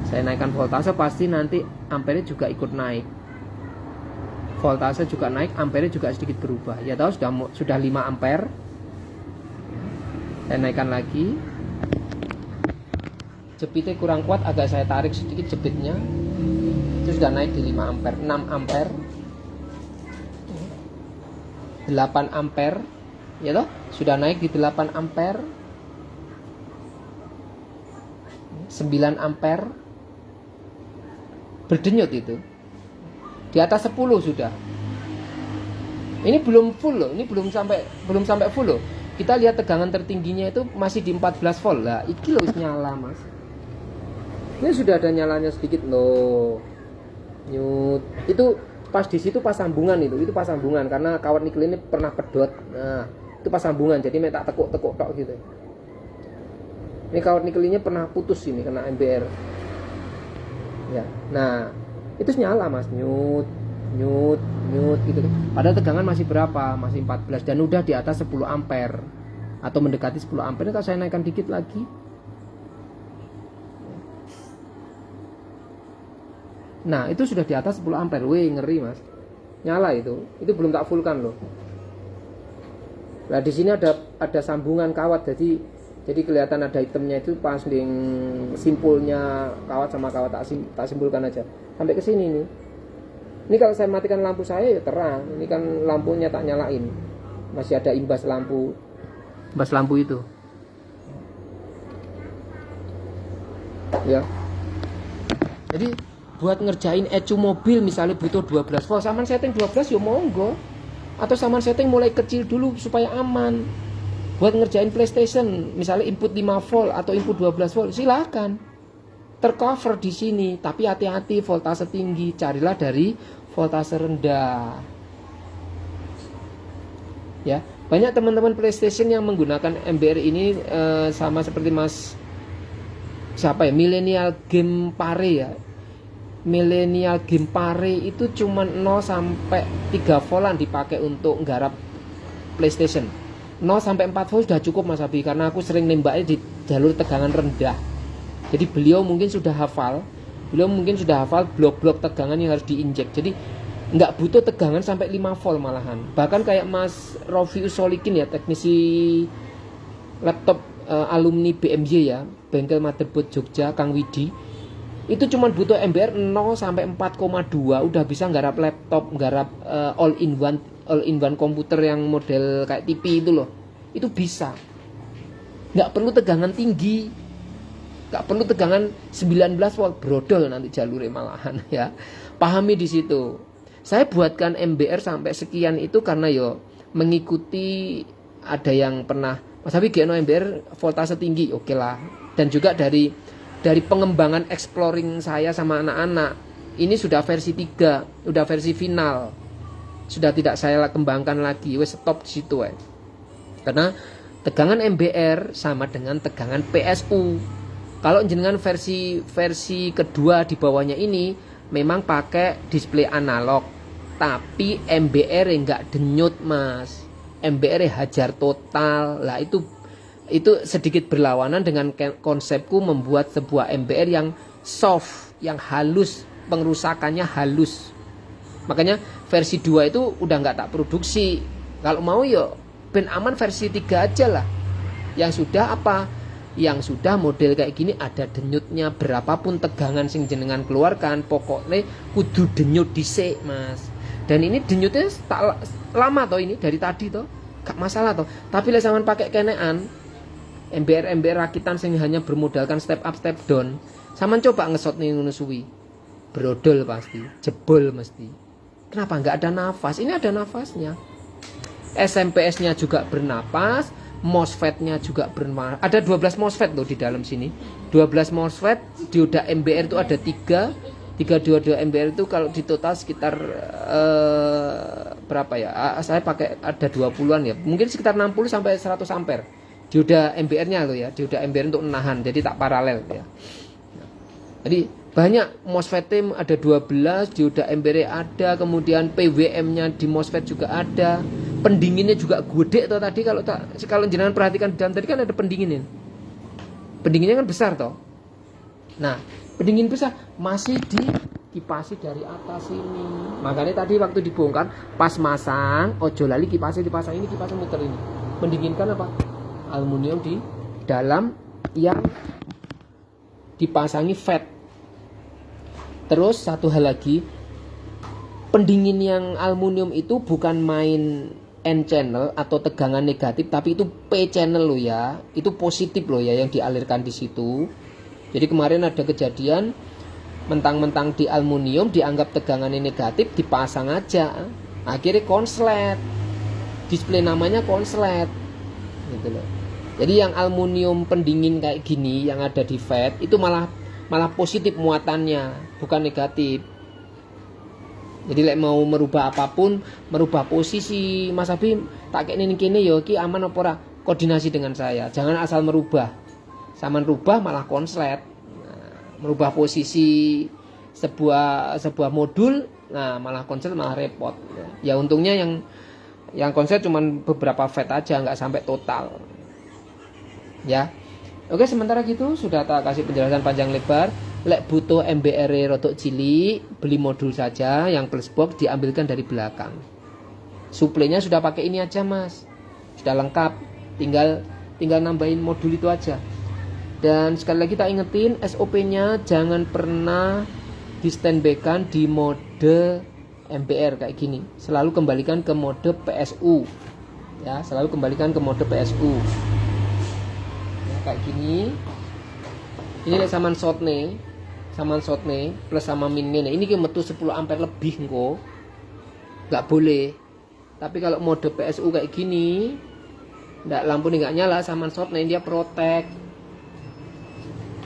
Saya naikkan voltase, pasti nanti ampere juga ikut naik. Voltase juga naik, ampere juga sedikit berubah. Ya tahu sudah 5 ampere. Saya naikkan lagi. Jepitnya kurang kuat, agak saya tarik sedikit jepitnya. Itu sudah naik di 5 ampere, 6 ampere, 8 ampere. Ya toh, sudah naik di 8 ampere, 9 ampere. Berdenyut itu. Di atas 10 sudah. Ini belum full loh, ini belum sampai full loh. Kita lihat tegangan tertingginya itu masih di 14 volt lah. Iki loh nyala mas. Ini sudah ada nyalanya sedikit loh. Nyut. Itu pas di situ pas sambungan itu pas sambungan karena kawat nikel ini pernah pedot. Nah, itu pas sambungan jadi tak tekuk-tekuk tok gitu. Ini kawat nikelnya pernah putus ini kena MBR. Ya. Nah, itu nyala mas, nyut gitu. Padahal tegangan masih berapa? Masih 14 dan udah di atas 10 ampere atau mendekati 10 ampere. Kalau saya naikkan dikit lagi, nah itu sudah di atas 10 ampere. Wih, ngeri mas, nyala itu belum tak fullkan loh. Nah di sini ada sambungan kawat, jadi kelihatan ada hitamnya itu pas di simpulnya kawat sama kawat. Tak simpulkan aja sampai ke sini nih. Ini kalau saya matikan lampu saya ya terang. Ini kan lampunya tak nyalain, masih ada imbas lampu itu. Ya. Jadi buat ngerjain ECU mobil misalnya butuh 12 volt, saman setting 12 ya monggo. Atau saman setting mulai kecil dulu supaya aman. Buat ngerjain PlayStation misalnya input 5 volt atau input 12 volt, silakan. Tercover di sini, tapi hati-hati voltase tinggi, carilah dari voltase rendah. Ya, banyak teman-teman PlayStation yang menggunakan MBR ini sama seperti Mas siapa ya, Millennial Game Pare ya. Millennial Game Pare itu cuma 0 sampai 3 voltan dipakai untuk nggarap PlayStation. 0 sampai 4 volt sudah cukup Mas Abi, karena aku sering nembaknya di jalur tegangan rendah. Jadi beliau mungkin sudah hafal blok-blok tegangan yang harus diinjek. Jadi nggak butuh tegangan sampai 5 volt malahan. Bahkan kayak Mas Rofi Usolikin ya, teknisi laptop alumni BMJ ya, bengkel motherboard Jogja, Kang Widi. Itu cuma butuh MBR 0 sampai 4,2 udah bisa nggarap laptop, nggarap all in one komputer yang model kayak TV itu loh. Itu bisa. Nggak perlu tegangan tinggi. Gak perlu tegangan 19 volt, brodol nanti jalurnya malahan ya. Pahami di situ. Saya buatkan MBR sampai sekian itu karena yo mengikuti, ada yang pernah Mas Habib Geno MBR voltase tinggi, oke lah. Dan juga dari pengembangan exploring saya sama anak-anak, ini sudah versi 3, udah versi final. Sudah tidak saya kembangkan lagi, wes stop di situ ya. Karena tegangan MBR sama dengan tegangan PSU. Kalau jenengan versi kedua di bawahnya ini memang pakai display analog, tapi MBR enggak denyut mas, MBR hajar total. Lah itu sedikit berlawanan dengan konsepku membuat sebuah MBR yang soft, yang halus, pengerusakannya halus. Makanya versi 2 itu udah enggak tak produksi. Kalau mau yo ben aman versi 3 aja lah. Yang sudah apa? Yang sudah model kayak gini ada denyutnya, berapapun tegangan sing jenengan keluarkan pokoknya kudu denyut dhisik mas. Dan ini denyutnya tak lama toh, ini dari tadi toh gak masalah toh. Tapi lek sampean pakai kenean MBR rakitan sing hanya bermodalkan step up step down, sampean coba ngesot nih ngono suwi, brodol pasti, jebol mesti. Kenapa nggak ada nafas? Ini ada nafasnya. SMPS-nya juga bernapas, MOSFET-nya juga bernapas. Ada 12 MOSFET loh di dalam sini. 12 MOSFET, dioda MBR itu ada 3 dioda MBR itu kalau di total sekitar berapa ya? Saya pakai ada 20-an ya. Mungkin sekitar 60 sampai 100 ampere. Dioda MBR-nya loh ya. Dioda MBR untuk menahan, jadi tak paralel ya. Jadi Banyak MOSFET ada 12, dioda ampere ada, kemudian PWM-nya di MOSFET juga ada. Pendinginnya juga gede toh tadi kalau jenengan perhatikan dan tadi kan ada pendinginin. Pendinginnya kan besar toh. Nah, pendingin besar masih dikipasi dari atas ini. Makanya tadi waktu dibongkar pas masang, ojo lali kipasnya dipasang ini, kipasnya muter ini. Mendinginkan apa? Aluminium di dalam yang dipasangi FET. Terus satu hal lagi, pendingin yang aluminium itu bukan main N channel atau tegangan negatif, tapi itu P channel loh ya. Itu positif loh ya yang dialirkan di situ. Jadi kemarin ada kejadian mentang-mentang di aluminium dianggap tegangannya negatif, dipasang aja. Akhirnya konslet. Display namanya konslet. Gitu loh. Jadi yang aluminium pendingin kayak gini yang ada di FET itu malah positif muatannya, bukan negatif. Jadi mau merubah apapun, merubah posisi, Mas Abi tak kayak ini yo ki aman apa ora? Koordinasi dengan saya. Jangan asal merubah. Sama merubah malah konslet. Nah, merubah posisi sebuah modul, nah malah konslet malah repot. Ya untungnya yang konslet cuman beberapa FET aja, nggak sampai total. Ya. Oke, sementara gitu sudah tak kasih penjelasan panjang lebar. Lek butuh MBR rotok cilik, beli modul saja yang plus box diambilkan dari belakang. Suplainya sudah pakai ini aja Mas. Sudah lengkap. Tinggal nambahin modul itu aja. Dan sekali lagi tak ingetin SOP-nya jangan pernah di standby-kan di mode MBR kayak gini. Selalu kembalikan ke mode PSU. Ya, selalu kembalikan ke mode PSU. Kayak gini. Ini lek saman short nih plus sama min nih. Ini ki metu 10 ampere lebih engko. Enggak boleh. Tapi kalau mode PSU kayak gini, lampu ini enggak nyala, saman short nih dia protek.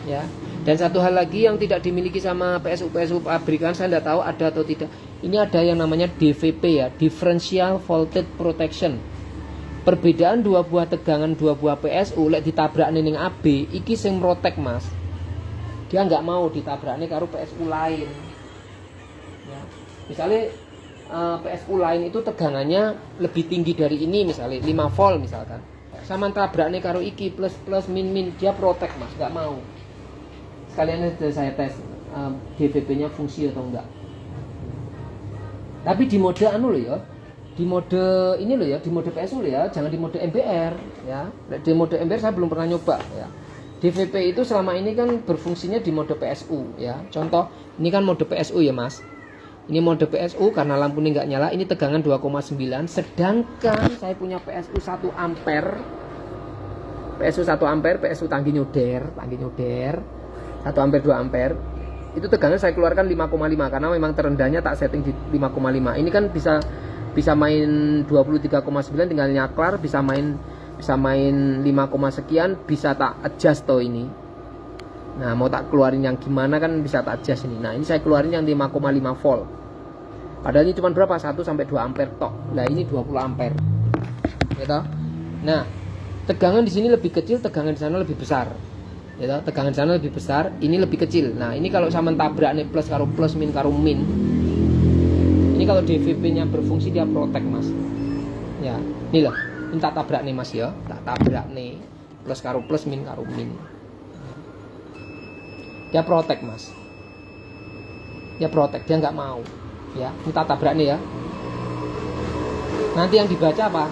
Ya. Dan satu hal lagi yang tidak dimiliki sama PSU pabrikan, saya enggak tahu ada atau tidak. Ini ada yang namanya DVP ya, Differential Voltage Protection. Perbedaan dua buah tegangan dua buah PSU lek ditabrak ning AB iki sing mrotek Mas. Dia nggak mau ditabrakne karo PSU lain. Ya. Misalnya PSU lain itu tegangannya lebih tinggi dari ini misalnya 5 volt misalkan. Sama tabrakne karo iki plus min dia protek Mas, nggak mau. Sekalian sudah saya tes DVP-nya fungsi atau enggak. Tapi di mode anu loh ya. Di mode ini loh ya, di mode PSU loh ya, jangan di mode MBR ya. Di mode MBR saya belum pernah nyoba ya. DVP itu selama ini kan berfungsinya di mode PSU ya. Contoh, ini kan mode PSU ya Mas. Ini mode PSU karena lampu ini nggak nyala, ini tegangan 2,9. Sedangkan saya punya PSU 1 ampere. PSU 1 ampere, PSU tangki nyoder, 1 ampere 2 ampere. Itu tegangan saya keluarkan 5,5 karena memang terendahnya tak setting di 5,5. Ini kan bisa main 23,9 tinggal nyaklar, bisa main 5, sekian, bisa tak adjust toh ini. Nah, mau tak keluarin yang gimana kan bisa tak adjust ini. Nah, ini saya keluarin yang 5,5 volt. Padahal ini cuma berapa? 1 sampai 2 ampere tok. Nah, ini 20 ampere. Gitu. Nah, tegangan di sini lebih kecil, tegangan di sana lebih besar. Gitu. Tegangan di sana lebih besar, ini lebih kecil. Nah, ini kalau sama tabrak nih plus karo plus min karo min. Ini kalau DVP-nya berfungsi dia protek Mas. Ya, ini loh. Ini tak tabrak nih Mas ya. Tak tabrak nih. Plus karo plus min karo min. Dia protek Mas. Dia protek, dia nggak mau. Ya, ini tak tabrak nih ya. Nanti yang dibaca apa?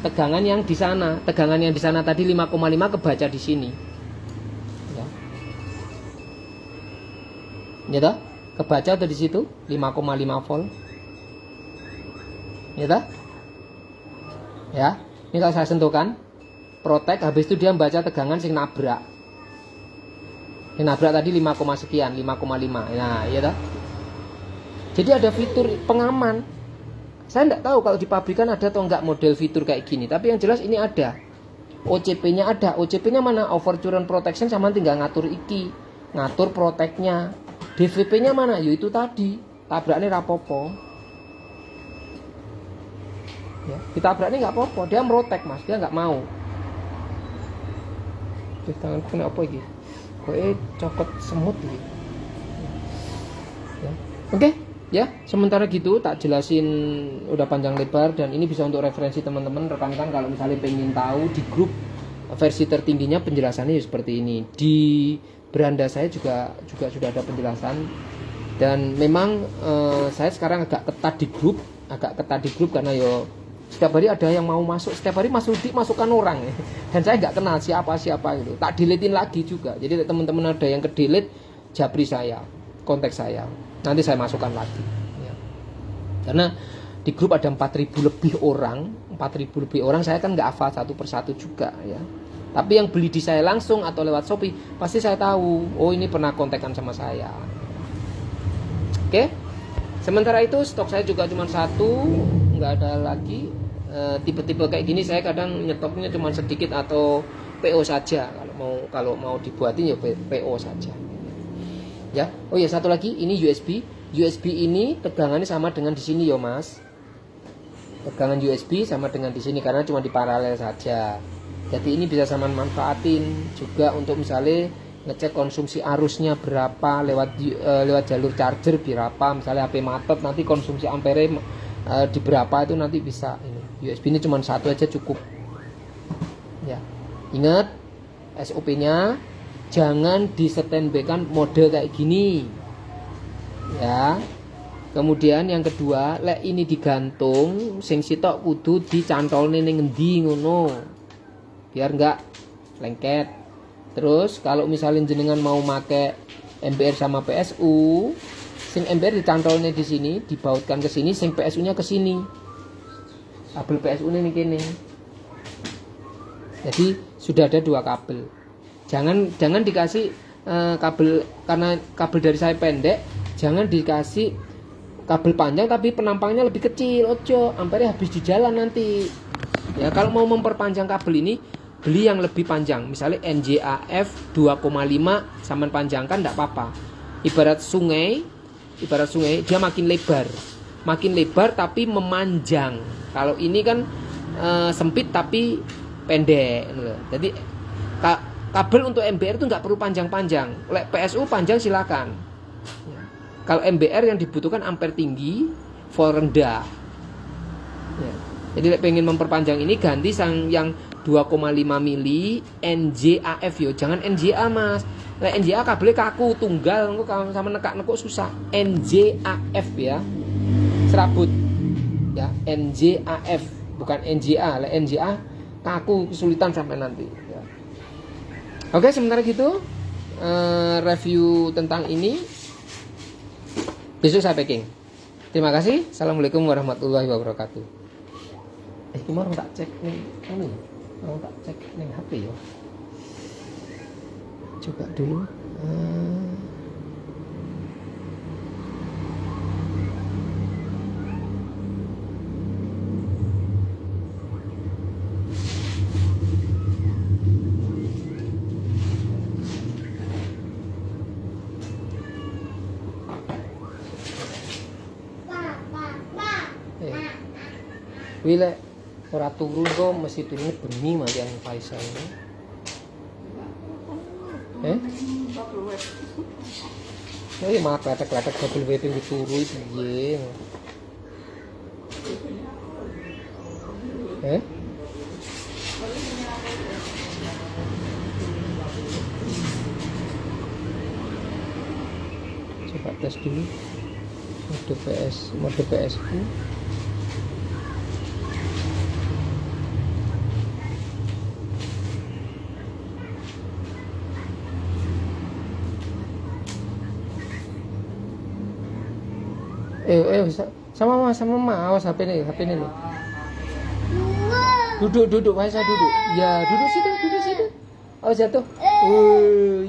Tegangan yang di sana. Tegangan yang di sana tadi 5,5 kebaca di sini. Ya. Ya toh? Kebaca tuh di situ 5,5 volt. Ya toh? Ya, ini kalau saya sentuhkan protek, habis itu dia membaca tegangan sing nabrak. Yang nabrak tadi 5, sekian, 5,5. Nah, ya toh? Jadi ada fitur pengaman. Saya enggak tahu kalau di pabrikan ada atau enggak model fitur kayak gini, tapi yang jelas ini ada. OCP-nya ada. OCP-nya mana? Overcurrent protection sama tinggal ngatur iki, ngatur proteknya. DVP-nya mana? Yaitu tadi. Tabraknya rapopo. Ya, ditabraknya nggak apa-apa, dia merotek Mas, dia nggak mau. Tanganku kena apa lagi? Kok cokot semut gitu. Oke, ya. Sementara gitu tak jelasin udah panjang lebar, dan ini bisa untuk referensi teman-teman rekan-rekan kalau misalnya pengen tahu di grup versi tertingginya penjelasannya seperti ini. Di beranda saya juga sudah ada penjelasan, dan memang saya sekarang agak ketat di grup karena yo setiap hari ada yang mau masuk, setiap hari Mas Rudi masukkan orang ya. Dan saya nggak kenal siapa gitu, tak deletein lagi juga. Jadi teman-teman ada yang ke delete japri saya, kontak saya, nanti saya masukkan lagi ya. Karena di grup ada 4.000 lebih orang, saya kan nggak hafal satu persatu juga ya. Tapi yang beli di saya langsung atau lewat Shopee pasti saya tahu, oh ini pernah kontekan sama saya. Oke. Sementara itu stok saya juga cuma satu, nggak ada lagi. Tipe-tipe kayak gini saya kadang nyetopnya cuma sedikit atau PO saja. Kalau mau dibuatin ya PO saja. Ya. Oh ya, satu lagi, ini USB. USB ini tegangannya sama dengan di sini ya Mas. Tegangan USB sama dengan di sini karena cuma di paralel saja. Jadi ini bisa sama manfaatin juga untuk misalnya ngecek konsumsi arusnya berapa lewat jalur charger berapa. Misalnya HP matet nanti konsumsi ampere di berapa itu nanti bisa. Ini USB ini cuma satu aja cukup. Ya, ingat SOP-nya jangan di standby-kan mode kayak gini. Ya. Kemudian yang kedua, lek ini digantung, sing sitok kudu dicantolne ning ngendi ngono. Biar enggak lengket. Terus kalau misalnya jenengan mau make MBR sama PSU, sing MBR dicantolne di sini, dibautkan ke sini, sing PSU-nya ke sini. Kabel PSU-nya nih kene. Jadi sudah ada dua kabel. Jangan dikasih kabel, karena kabel dari saya pendek, jangan dikasih kabel panjang tapi penampangnya lebih kecil. Ojo, ampere habis di jalan nanti. Ya, kalau mau memperpanjang kabel ini beli yang lebih panjang. Misalnya NJAF 2,5 sampean panjangkan enggak apa-apa. Ibarat sungai dia makin lebar tapi memanjang. Kalau ini kan sempit tapi pendek. Jadi kabel untuk MBR itu nggak perlu panjang-panjang. PSU panjang silakan. Kalau MBR yang dibutuhkan ampere tinggi, volt rendah. Ya. Jadi pengen memperpanjang ini ganti yang 2,5 mili NJAF yo, jangan NJA Mas. NJA kabelnya kaku tunggal, engko sama nekuk susah. NJAF ya. Serabut. Ya, NJAF bukan NJA. NJA kaku kesulitan sampai nanti ya. Oke, sementara gitu review tentang ini besok saya packing. Terima kasih. Assalamualaikum warahmatullahi wabarakatuh. Kemarin tak cek nih ini. Mau tak cek nih HP ya. Coba dulu. Wile ora turun kok, mesti turunnya bengi mah yang Faisal ini. Oh iya maaf, letek-letek double WP dituru piye. Coba tes dulu mode PSU. Sama awas HP ini nih. Duduk, Faisal duduk. Ya, duduk situ. Awas jatuh.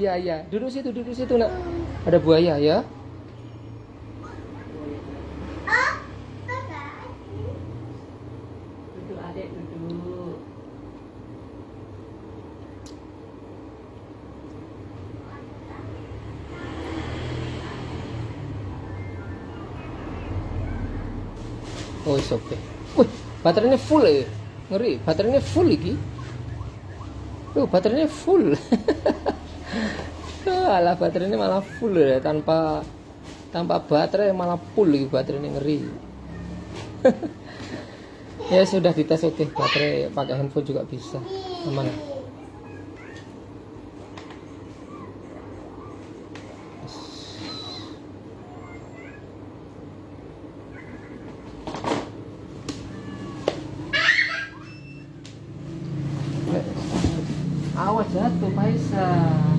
Ya, duduk situ nak. Ada buaya ya. Duduk adek, duduk. Oh, it's okay. Wih, baterainya full ya. Ngeri, baterainya full lagi. Baterainya full. Alah, baterainya malah full ya, tanpa tanpa baterai malah full lagi, baterai ini ngeri. Ya sudah dites, oke, baterai pakai handphone juga bisa, aman. Awas jatuh Faisal.